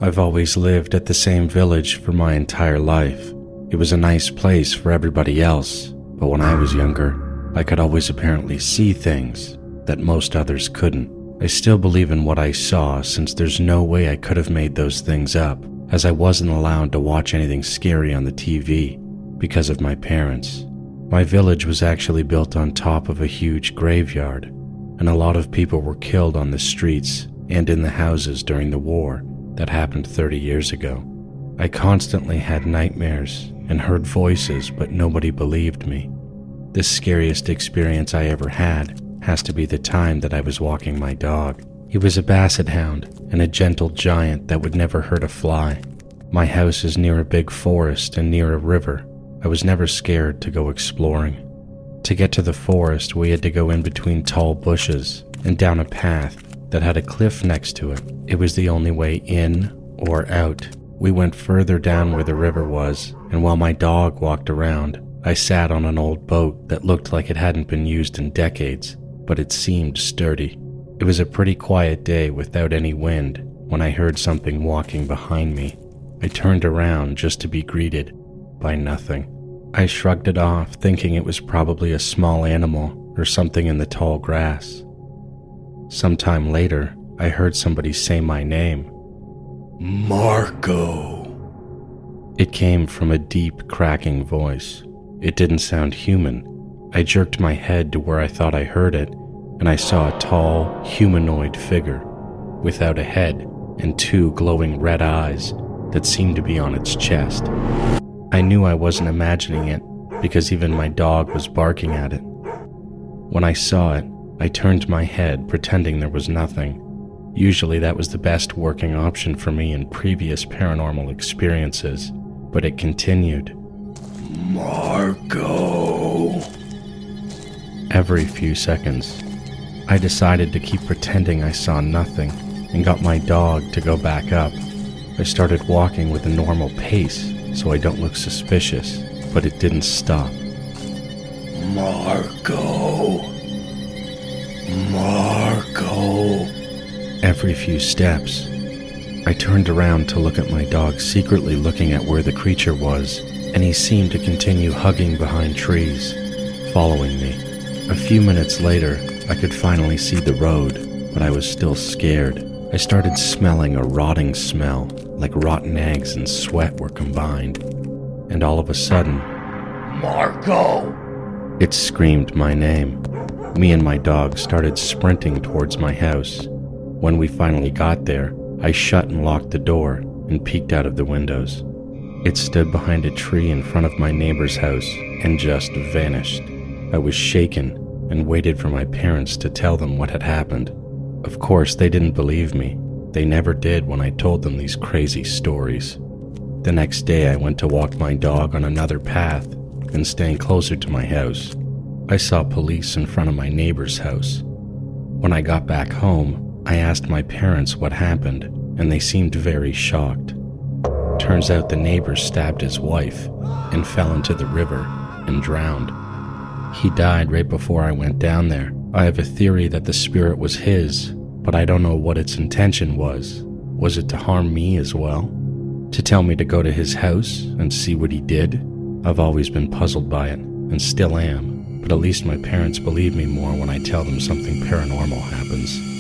I've always lived at the same village for my entire life. It was a nice place for everybody else, but when I was younger, I could always apparently see things that most others couldn't. I still believe in what I saw, since there's no way I could have made those things up, as I wasn't allowed to watch anything scary on the TV because of my parents. My village was actually built on top of a huge graveyard, and a lot of people were killed on the streets and in the houses during the war that happened 30 years ago. I constantly had nightmares and heard voices, but nobody believed me. The scariest experience I ever had has to be the time that I was walking my dog. He was a basset hound and a gentle giant that would never hurt a fly. My house is near a big forest and near a river. I was never scared to go exploring. To get to the forest, we had to go in between tall bushes and down a path that had a cliff next to it. It was the only way in or out. We went further down where the river was, and while my dog walked around, I sat on an old boat that looked like it hadn't been used in decades, but it seemed sturdy. It was a pretty quiet day without any wind when I heard something walking behind me. I turned around just to be greeted by nothing. I shrugged it off, thinking it was probably a small animal or something in the tall grass. Sometime later, I heard somebody say my name. Marco. It came from a deep, cracking voice. It didn't sound human. I jerked my head to where I thought I heard it, and I saw a tall, humanoid figure without a head and two glowing red eyes that seemed to be on its chest. I knew I wasn't imagining it because even my dog was barking at it. When I saw it, I turned my head, pretending there was nothing. Usually that was the best working option for me in previous paranormal experiences, but it continued. Marco. Every few seconds, I decided to keep pretending I saw nothing and got my dog to go back up. I started walking with a normal pace so I don't look suspicious, but it didn't stop. Marco. Marco. Every few steps, I turned around to look at my dog, secretly looking at where the creature was, and he seemed to continue hugging behind trees, following me. A few minutes later, I could finally see the road, but I was still scared. I started smelling a rotting smell, like rotten eggs and sweat were combined. And all of a sudden, Marco! It screamed my name. Me and my dog started sprinting towards my house. When we finally got there, I shut and locked the door and peeked out of the windows. It stood behind a tree in front of my neighbor's house and just vanished. I was shaken and waited for my parents to tell them what had happened. Of course, they didn't believe me. They never did when I told them these crazy stories. The next day, I went to walk my dog on another path, and staying closer to my house, I saw police in front of my neighbor's house. When I got back home, I asked my parents what happened, and they seemed very shocked. Turns out the neighbor stabbed his wife and fell into the river and drowned. He died right before I went down there. I have a theory that the spirit was his, but I don't know what its intention was. Was it to harm me as well? To tell me to go to his house and see what he did? I've always been puzzled by it, and still am, but at least my parents believe me more when I tell them something paranormal happens.